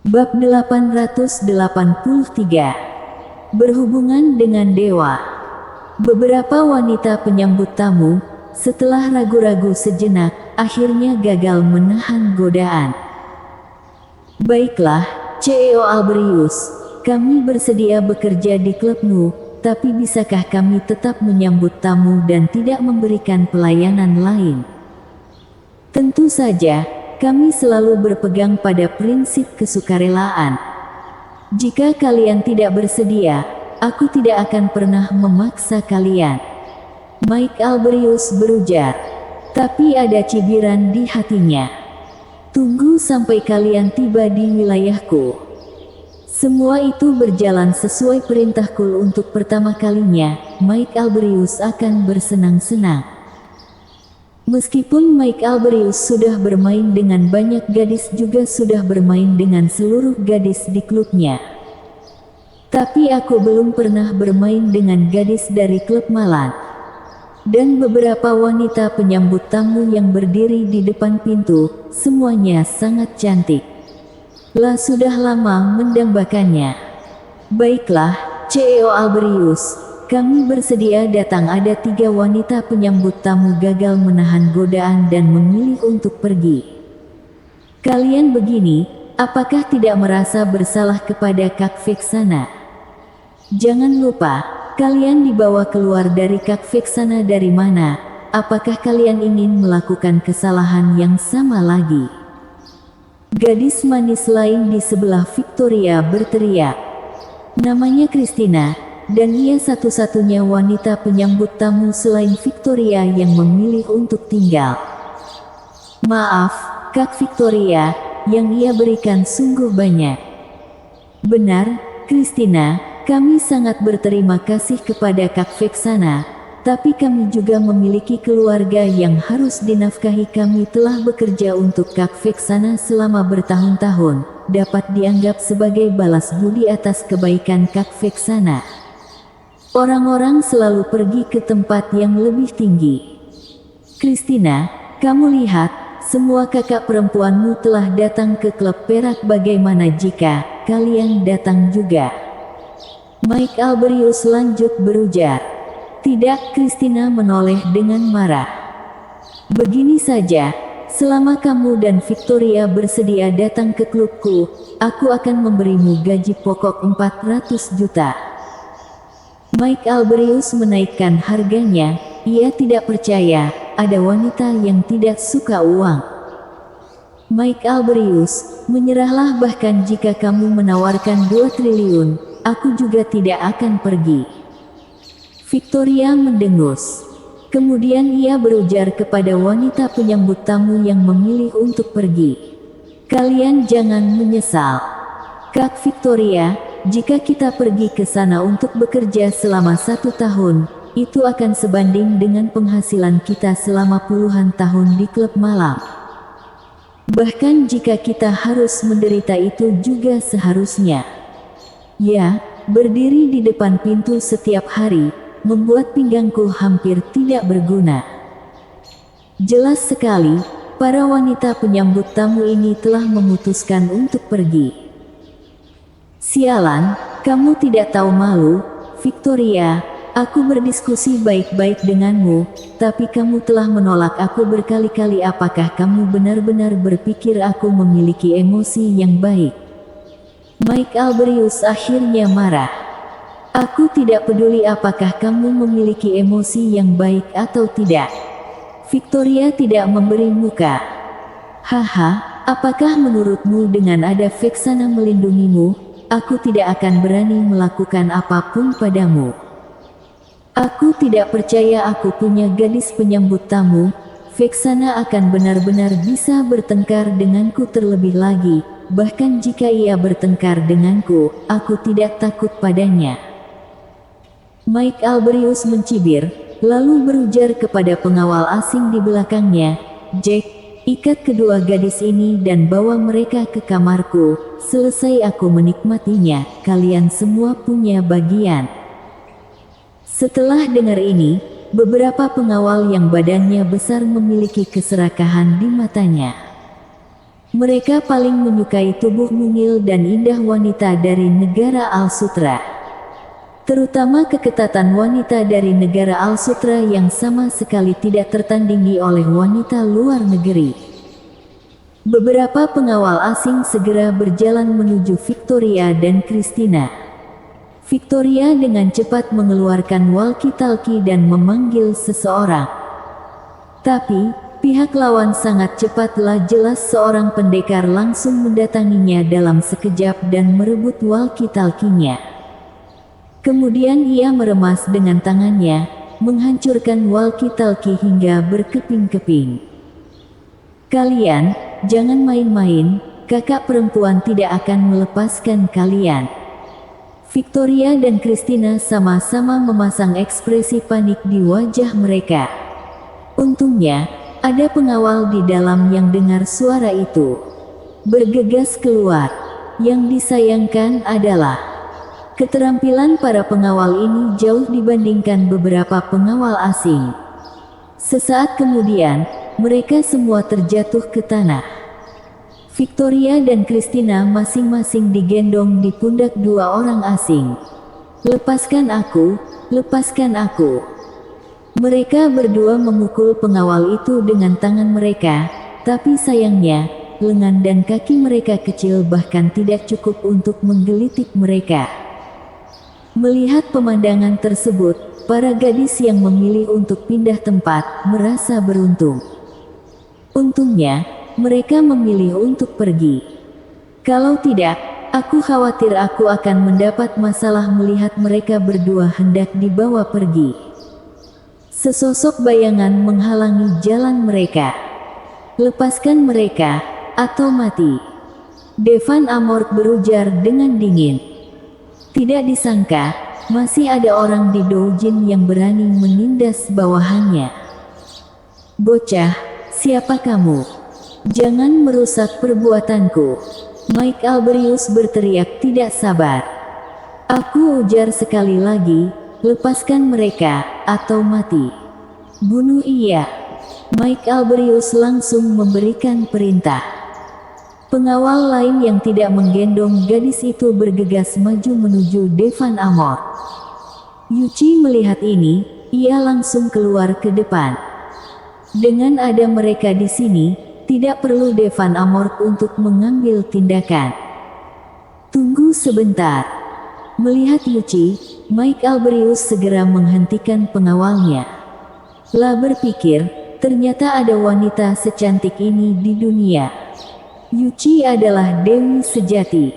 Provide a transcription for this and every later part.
Bab 883. Berhubungan dengan dewa. Beberapa wanita penyambut tamu, setelah ragu-ragu sejenak, akhirnya gagal menahan godaan. Baiklah, CEO Albrius, kami bersedia bekerja di klubmu, tapi bisakah kami tetap menyambut tamu dan tidak memberikan pelayanan lain? Tentu saja. Kami selalu berpegang pada prinsip kesukarelaan. Jika kalian tidak bersedia, aku tidak akan pernah memaksa kalian. Mike Albrius berujar, tapi ada cibiran di hatinya. Tunggu sampai kalian tiba di wilayahku. Semua itu berjalan sesuai perintahku untuk pertama kalinya. Mike Albrius akan bersenang-senang. Meskipun Mike Albrius sudah bermain dengan banyak gadis, juga sudah bermain dengan seluruh gadis di klubnya. Tapi aku belum pernah bermain dengan gadis dari klub malam. Dan beberapa wanita penyambut tamu yang berdiri di depan pintu, semuanya sangat cantik. Sudah lama mendambakannya. Baiklah, CEO Albrius. Kami bersedia datang. Ada 3 wanita penyambut tamu gagal menahan godaan dan memilih untuk pergi. Kalian begini, apakah tidak merasa bersalah kepada Kak Vexana? Jangan lupa, kalian dibawa keluar dari Kak Vexana dari mana? Apakah kalian ingin melakukan kesalahan yang sama lagi? Gadis manis lain di sebelah Victoria berteriak. Namanya Christina. Dan ia satu-satunya wanita penyambut tamu selain Victoria yang memilih untuk tinggal. Maaf, Kak Victoria, yang ia berikan sungguh banyak. Benar, Christina, kami sangat berterima kasih kepada Kak Vexana, tapi kami juga memiliki keluarga yang harus dinafkahi. Kami telah bekerja untuk Kak Vexana selama bertahun-tahun, dapat dianggap sebagai balas budi atas kebaikan Kak Vexana. Orang-orang selalu pergi ke tempat yang lebih tinggi. Christina, kamu lihat, semua kakak perempuanmu telah datang ke klub perak. Bagaimana jika kalian datang juga? Mike Albrius lanjut berujar. Tidak, Christina menoleh dengan marah. Begini saja, selama kamu dan Victoria bersedia datang ke klubku, aku akan memberimu gaji pokok 400 juta. Mike Albrius menaikkan harganya. Ia tidak percaya ada wanita yang tidak suka uang. Mike Albrius, menyerahlah. Bahkan jika kamu menawarkan 2 triliun, aku juga tidak akan pergi. Victoria mendengus. Kemudian ia berujar kepada wanita penyambut tamu yang memilih untuk pergi. Kalian jangan menyesal. Kak Victoria, jika kita pergi ke sana untuk bekerja selama 1 tahun, itu akan sebanding dengan penghasilan kita selama puluhan tahun di klub malam. Bahkan jika kita harus menderita, itu juga seharusnya. Ya, berdiri di depan pintu setiap hari, membuat pinggangku hampir tidak berguna. Jelas sekali, para wanita penyambut tamu ini telah memutuskan untuk pergi. Sialan, kamu tidak tahu malu, Victoria. Aku berdiskusi baik-baik denganmu, tapi kamu telah menolak aku berkali-kali. Apakah kamu benar-benar berpikir aku memiliki emosi yang baik? Mike Albrius akhirnya marah. Aku tidak peduli apakah kamu memiliki emosi yang baik atau tidak. Victoria tidak memberi muka. Haha, apakah menurutmu dengan ada Vexana melindungimu, aku tidak akan berani melakukan apapun padamu? Aku tidak percaya aku punya gadis penyambut tamu. Vexana akan benar-benar bisa bertengkar denganku. Terlebih lagi, bahkan jika ia bertengkar denganku, aku tidak takut padanya. Mike Albrius mencibir, lalu berujar kepada pengawal asing di belakangnya, Jack, ikat kedua gadis ini dan bawa mereka ke kamarku. Selesai aku menikmatinya, kalian semua punya bagian. Setelah dengar ini, beberapa pengawal yang badannya besar memiliki keserakahan di matanya. Mereka paling menyukai tubuh mungil dan indah wanita dari negara Al-Sutra. Terutama keketatan wanita dari negara Al-Sutra yang sama sekali tidak tertandingi oleh wanita luar negeri. Beberapa pengawal asing segera berjalan menuju Victoria dan Christina. Victoria dengan cepat mengeluarkan walkie-talkie dan memanggil seseorang. Tapi, pihak lawan sangat cepatlah jelas seorang pendekar langsung mendatanginya dalam sekejap dan merebut walkie-talkie-nya. Kemudian ia meremas dengan tangannya, menghancurkan walkie-talkie hingga berkeping-keping. Kalian, jangan main-main, kakak perempuan tidak akan melepaskan kalian. Victoria dan Christina sama-sama memasang ekspresi panik di wajah mereka. Untungnya, ada pengawal di dalam yang dengar suara itu. Bergegas keluar. Yang disayangkan adalah keterampilan para pengawal ini jauh dibandingkan beberapa pengawal asing. Sesaat kemudian, mereka semua terjatuh ke tanah. Victoria dan Christina masing-masing digendong di pundak dua orang asing. "Lepaskan aku, lepaskan aku." Mereka berdua memukul pengawal itu dengan tangan mereka, tapi sayangnya, lengan dan kaki mereka kecil bahkan tidak cukup untuk menggelitik mereka. Melihat pemandangan tersebut, para gadis yang memilih untuk pindah tempat merasa beruntung. Untungnya, mereka memilih untuk pergi. Kalau tidak, aku khawatir aku akan mendapat masalah melihat mereka berdua hendak dibawa pergi. Sesosok bayangan menghalangi jalan mereka. "Lepaskan mereka, atau mati." Devan Amorth berujar dengan dingin. Tidak disangka, masih ada orang di Doujin yang berani menindas bawahannya. "Bocah, siapa kamu? Jangan merusak perbuatanku." Mike Albertus berteriak tidak sabar. "Aku ujar sekali lagi, lepaskan mereka, atau mati. Bunuh ia." Mike Albertus langsung memberikan perintah. Pengawal lain yang tidak menggendong gadis itu bergegas maju menuju Devan Amorth. Yuchi melihat ini, ia langsung keluar ke depan. Dengan ada mereka di sini, tidak perlu Devan Amorth untuk mengambil tindakan. "Tunggu sebentar." Melihat Yuchi, Mike Albertus segera menghentikan pengawalnya. Lah berpikir, ternyata ada wanita secantik ini di dunia. Yuchi adalah dewi sejati.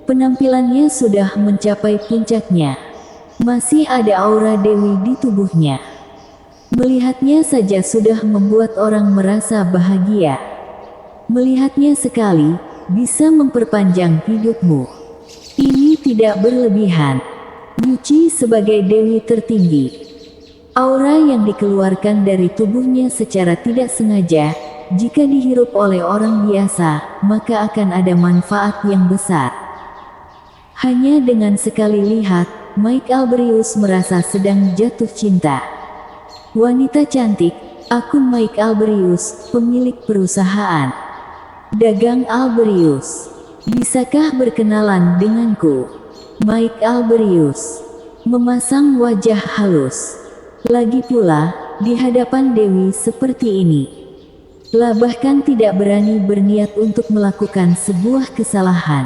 Penampilannya sudah mencapai puncaknya. Masih ada aura dewi di tubuhnya. Melihatnya saja sudah membuat orang merasa bahagia. Melihatnya sekali, bisa memperpanjang hidupmu. Ini tidak berlebihan. Yuchi sebagai dewi tertinggi. Aura yang dikeluarkan dari tubuhnya secara tidak sengaja, jika dihirup oleh orang biasa, maka akan ada manfaat yang besar. Hanya dengan sekali lihat, Mike Albertus merasa sedang jatuh cinta. "Wanita cantik, aku Mike Albertus, pemilik perusahaan dagang Albertus. Bisakah berkenalan denganku?" Mike Albertus memasang wajah halus. Lagi pula, di hadapan dewi seperti ini, lah bahkan tidak berani berniat untuk melakukan sebuah kesalahan.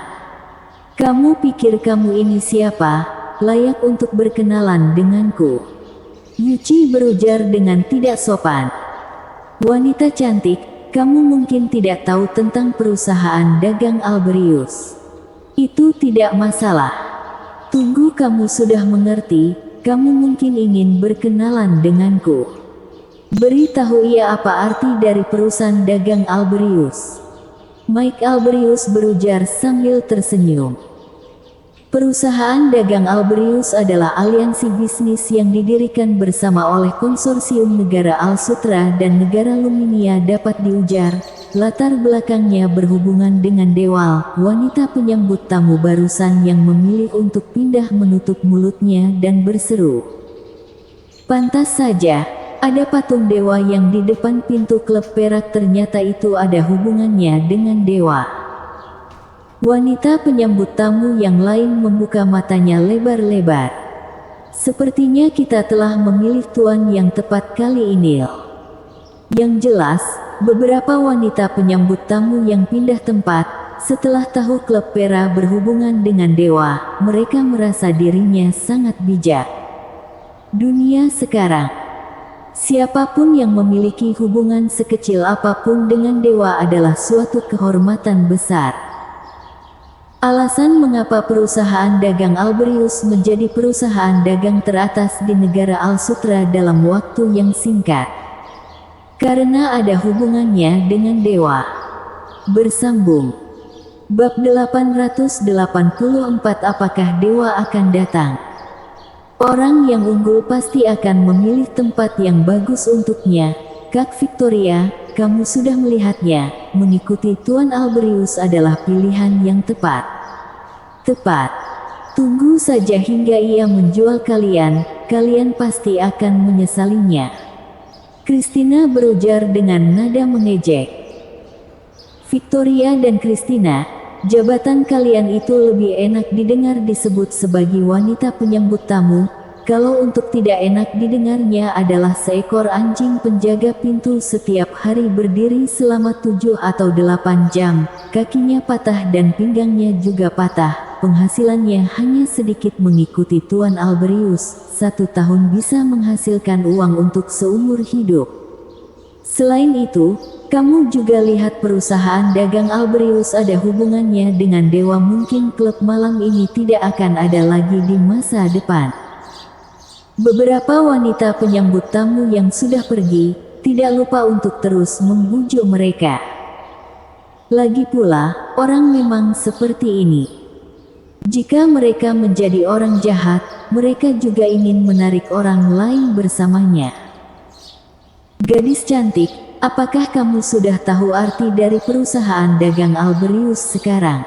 "Kamu pikir kamu ini siapa, layak untuk berkenalan denganku?" Yuchi berujar dengan tidak sopan. "Wanita cantik, kamu mungkin tidak tahu tentang perusahaan dagang Albertus. Itu tidak masalah. Tunggu kamu sudah mengerti. Kamu mungkin ingin berkenalan denganku. Beritahu ia apa arti dari perusahaan dagang Albertus." Mike Albertus berujar sambil tersenyum. Perusahaan dagang Albertus adalah aliansi bisnis yang didirikan bersama oleh konsorsium negara Al-Sutra dan negara Luminia. Dapat diujar, latar belakangnya berhubungan dengan Dewal, wanita penyambut tamu barusan yang memilih untuk pindah menutup mulutnya dan berseru. "Pantas saja, ada patung dewa yang di depan pintu klub perak, ternyata itu ada hubungannya dengan dewa. Wanita penyambut tamu yang lain membuka matanya lebar-lebar. Sepertinya kita telah memilih tuan yang tepat kali ini. Yang jelas, beberapa wanita penyambut tamu yang pindah tempat, setelah tahu klub pera berhubungan dengan dewa, mereka merasa dirinya sangat bijak. Dunia sekarang, siapapun yang memiliki hubungan sekecil apapun dengan dewa adalah suatu kehormatan besar. Alasan mengapa perusahaan dagang Alberiyus menjadi perusahaan dagang teratas di negara Al-Sutra dalam waktu yang singkat. Karena ada hubungannya dengan dewa. Bersambung. Bab 884. Apakah dewa akan datang? Orang yang unggul pasti akan memilih tempat yang bagus untuknya. Kak Victoria, kamu sudah melihatnya. Mengikuti Tuan Alberiyus adalah pilihan yang tepat. Tepat. Tunggu saja hingga ia menjual kalian. Kalian pasti akan menyesalinya. Christina berujar dengan nada mengejek. Victoria dan Christina, jabatan kalian itu lebih enak didengar disebut sebagai wanita penyambut tamu, kalau untuk tidak enak didengarnya adalah seekor anjing penjaga pintu setiap hari berdiri selama 7 atau 8 jam, kakinya patah dan pinggangnya juga patah, penghasilannya hanya sedikit mengikuti Tuan Alberiyus, 1 tahun bisa menghasilkan uang untuk seumur hidup. Selain itu, kamu juga lihat perusahaan dagang Alberiyus ada hubungannya dengan dewa, mungkin klub malam ini tidak akan ada lagi di masa depan. Beberapa wanita penyambut tamu yang sudah pergi, tidak lupa untuk terus membujuk mereka. Lagi pula, orang memang seperti ini. Jika mereka menjadi orang jahat, mereka juga ingin menarik orang lain bersamanya. Gadis cantik, apakah kamu sudah tahu arti dari perusahaan dagang Alberiyus sekarang?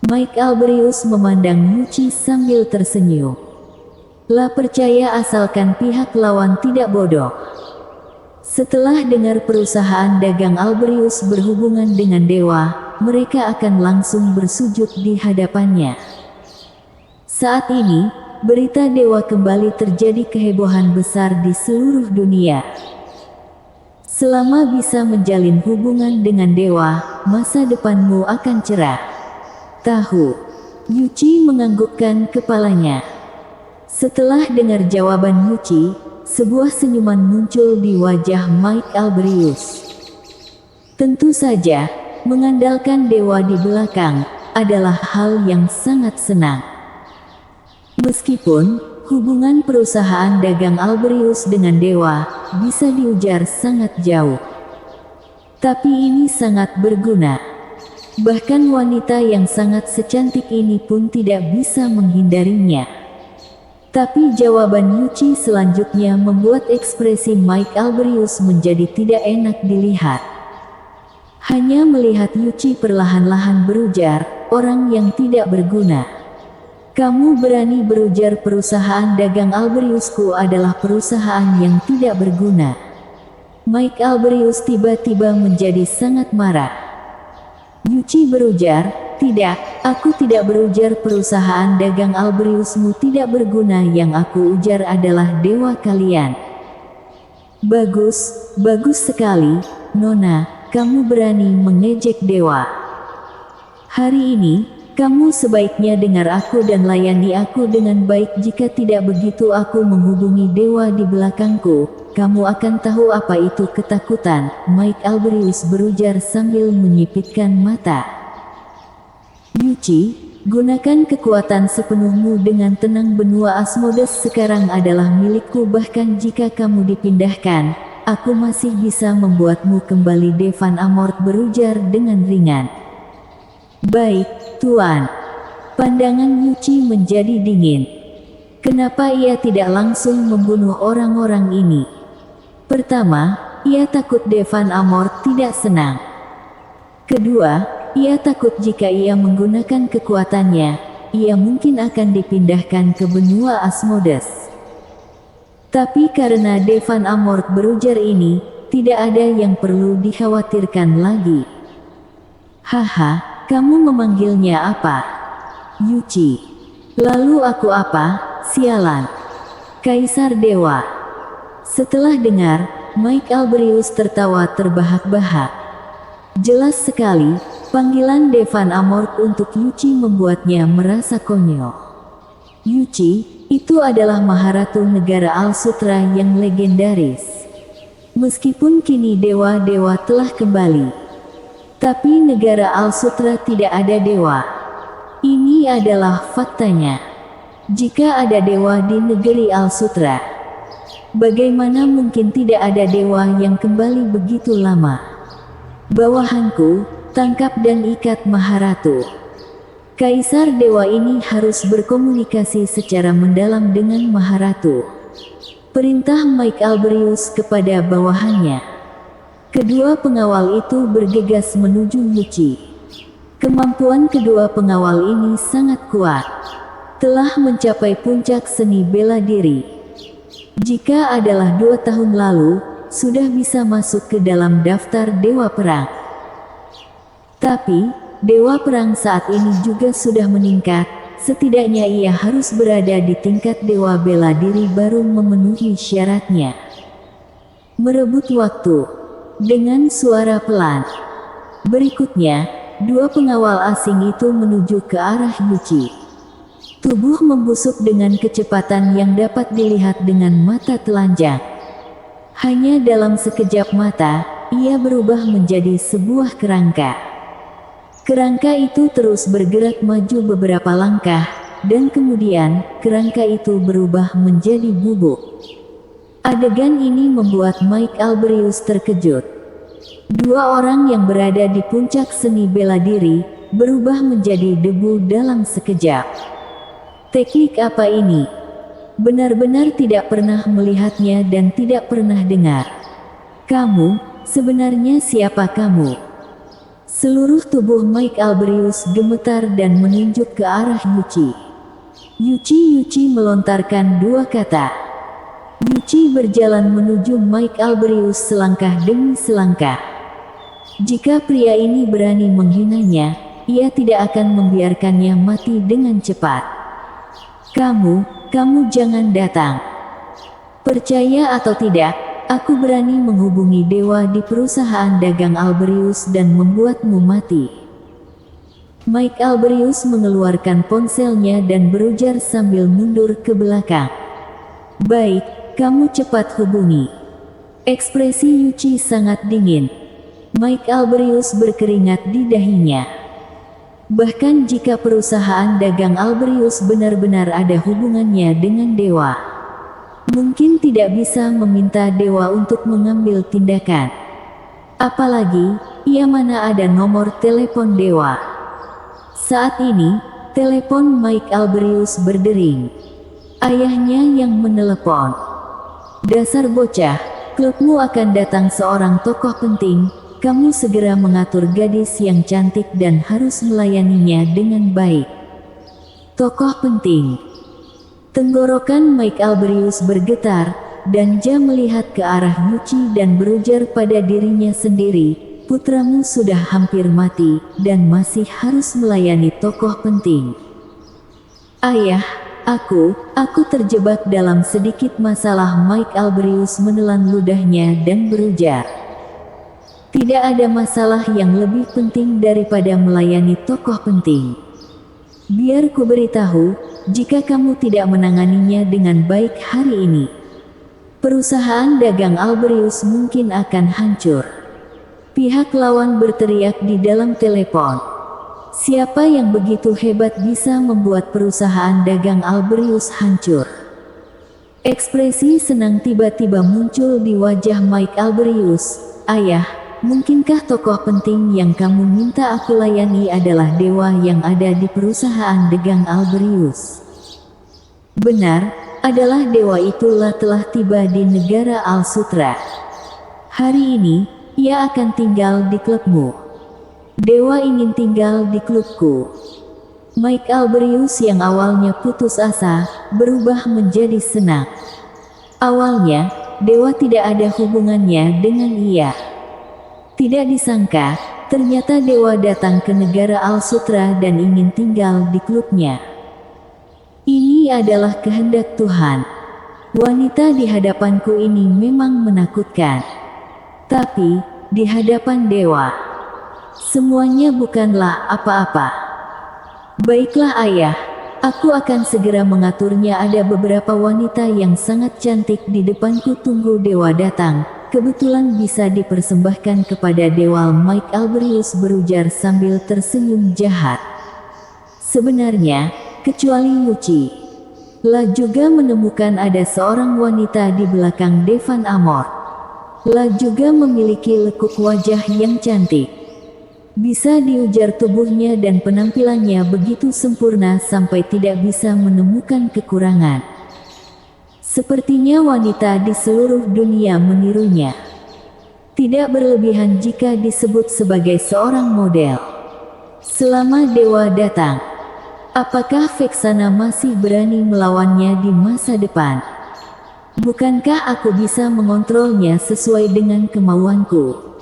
Mike Alberiyus memandang Yuchi sambil tersenyum. Lah percaya asalkan pihak lawan tidak bodoh. Setelah dengar perusahaan dagang Alberiyus berhubungan dengan dewa, mereka akan langsung bersujud di hadapannya. Saat ini, berita dewa kembali terjadi kehebohan besar di seluruh dunia. Selama bisa menjalin hubungan dengan dewa, masa depanmu akan cerah. Tahu. Yuchi menganggukkan kepalanya. Setelah dengar jawaban Yuchi, sebuah senyuman muncul di wajah Mike Alberiyus. Tentu saja, mengandalkan dewa di belakang adalah hal yang sangat senang. Meskipun hubungan perusahaan dagang Alberiyus dengan dewa bisa diujar sangat jauh, tapi ini sangat berguna. Bahkan wanita yang sangat secantik ini pun tidak bisa menghindarinya. Tapi jawaban Yuchi selanjutnya membuat ekspresi Mike Alberiyus menjadi tidak enak dilihat. Hanya melihat Yuchi perlahan-lahan berujar, orang yang tidak berguna. Kamu berani berujar perusahaan dagang Alberiyusku adalah perusahaan yang tidak berguna. Mike Alberiyus tiba-tiba menjadi sangat marah. Yuchi berujar, tidak, aku tidak berujar perusahaan dagang Alberiyusmu tidak berguna, yang aku ujar adalah dewa kalian. Bagus, bagus sekali, Nona, kamu berani mengejek dewa. Hari ini, kamu sebaiknya dengar aku dan layani aku dengan baik. Jika tidak begitu aku menghubungi dewa di belakangku, kamu akan tahu apa itu ketakutan. Mike Alberiyus berujar sambil menyipitkan mata. Yuchi, gunakan kekuatan sepenuhmu dengan tenang. Benua Asmodes sekarang adalah milikku, bahkan jika kamu dipindahkan, aku masih bisa membuatmu kembali. Devan Amort berujar dengan ringan. Baik, Tuan. Pandangan Yuchi menjadi dingin. Kenapa ia tidak langsung membunuh orang-orang ini? Pertama, ia takut Devan Amort tidak senang. Kedua, ia takut jika ia menggunakan kekuatannya, ia mungkin akan dipindahkan ke benua Asmodes. Tapi karena Devan Amort berujar ini, tidak ada yang perlu dikhawatirkan lagi. Haha, kamu memanggilnya apa? Yuchi. Lalu aku apa? Sialan. Kaisar Dewa. Setelah dengar, Mike Albrius tertawa terbahak-bahak. Jelas sekali, panggilan Devan Amort untuk Yuchi membuatnya merasa konyol. Yuchi, itu adalah Maharatu negara Al-Sutra yang legendaris. Meskipun kini dewa-dewa telah kembali, tapi negara Al-Sutra tidak ada dewa. Ini adalah faktanya. Jika ada dewa di negeri Al-Sutra, bagaimana mungkin tidak ada dewa yang kembali begitu lama? Bawahanku, tangkap dan ikat Maharatu. Kaisar dewa ini harus berkomunikasi secara mendalam dengan Maharatu. Perintah Mike Albrius kepada bawahannya. Kedua pengawal itu bergegas menuju Yuchi. Kemampuan kedua pengawal ini sangat kuat. Telah mencapai puncak seni bela diri. Jika adalah 2 tahun lalu, sudah bisa masuk ke dalam daftar dewa perang. Tapi, dewa perang saat ini juga sudah meningkat, setidaknya ia harus berada di tingkat dewa bela diri baru memenuhi syaratnya. Merebut waktu. Dengan suara pelan. Berikutnya, 2 pengawal asing itu menuju ke arah Yuchi. Tubuh membusuk dengan kecepatan yang dapat dilihat dengan mata telanjang. Hanya dalam sekejap mata, ia berubah menjadi sebuah kerangka. Kerangka itu terus bergerak maju beberapa langkah, dan kemudian, kerangka itu berubah menjadi bubuk. Adegan ini membuat Mike Albrius terkejut. 2 orang yang berada di puncak seni bela diri, berubah menjadi debu dalam sekejap. Teknik apa ini? Benar-benar tidak pernah melihatnya dan tidak pernah dengar. Kamu, sebenarnya siapa kamu? Seluruh tubuh Mike Albrius gemetar dan menunjuk ke arah Yuchi. Yuchi melontarkan 2 kata. Yuchi berjalan menuju Mike Albrius selangkah demi selangkah. Jika pria ini berani menghinanya, ia tidak akan membiarkannya mati dengan cepat. Kamu jangan datang. Percaya atau tidak, aku berani menghubungi dewa di perusahaan dagang Albrius dan membuatmu mati. Mike Albrius mengeluarkan ponselnya dan berujar sambil mundur ke belakang. Baik, kamu cepat hubungi. Ekspresi Yuchi sangat dingin. Mike Albrius berkeringat di dahinya. Bahkan jika perusahaan dagang Albrius benar-benar ada hubungannya dengan dewa, mungkin tidak bisa meminta dewa untuk mengambil tindakan. Apalagi, ia mana ada nomor telepon dewa. Saat ini, telepon Mike Albrius berdering. Ayahnya yang menelepon. Dasar bocah, klubmu akan datang seorang tokoh penting. Kamu segera mengatur gadis yang cantik dan harus melayaninya dengan baik. Tokoh penting. Tenggorokan Mike Albrius bergetar, dan dia melihat ke arah Yuchi dan berujar pada dirinya sendiri, putramu sudah hampir mati, dan masih harus melayani tokoh penting. Ayah, aku terjebak dalam sedikit masalah. Mike Albrius menelan ludahnya dan berujar. Tidak ada masalah yang lebih penting daripada melayani tokoh penting. Biar ku beritahu, jika kamu tidak menanganinya dengan baik hari ini, perusahaan dagang Albrius mungkin akan hancur. Pihak lawan berteriak di dalam telepon. Siapa yang begitu hebat bisa membuat perusahaan dagang Albrius hancur? Ekspresi senang tiba-tiba muncul di wajah Mike Albrius. Ayah, mungkinkah tokoh penting yang kamu minta aku layani adalah dewa yang ada di perusahaan dagang Albrius? Benar, adalah dewa itulah telah tiba di negara Al-Sutra. Hari ini, ia akan tinggal di klubmu. Dewa ingin tinggal di klubku. Mike Albrius yang awalnya putus asa, berubah menjadi senang. Awalnya, dewa tidak ada hubungannya dengan ia. Tidak disangka, ternyata dewa datang ke negara Al-Sutra dan ingin tinggal di klubnya. Ini adalah kehendak Tuhan. Wanita di hadapanku ini memang menakutkan. Tapi, di hadapan dewa, semuanya bukanlah apa-apa. Baiklah ayah, aku akan segera mengaturnya. Ada beberapa wanita yang sangat cantik di depanku. Tunggu dewa datang. Kebetulan bisa dipersembahkan kepada dewa. Mike Albertus berujar sambil tersenyum jahat. Sebenarnya, kecuali Yuci, La juga menemukan ada seorang wanita di belakang Devan Amor. La juga memiliki lekuk wajah yang cantik. Bisa diujar tubuhnya dan penampilannya begitu sempurna sampai tidak bisa menemukan kekurangan. Sepertinya wanita di seluruh dunia menirunya. Tidak berlebihan jika disebut sebagai seorang model. Selama dewa datang, apakah Vexana masih berani melawannya di masa depan? Bukankah aku bisa mengontrolnya sesuai dengan kemauanku?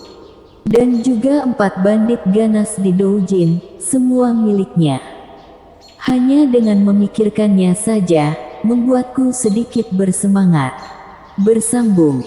Dan juga 4 bandit ganas di doujin, semua miliknya. Hanya dengan memikirkannya saja, membuatku sedikit bersemangat. Bersambung.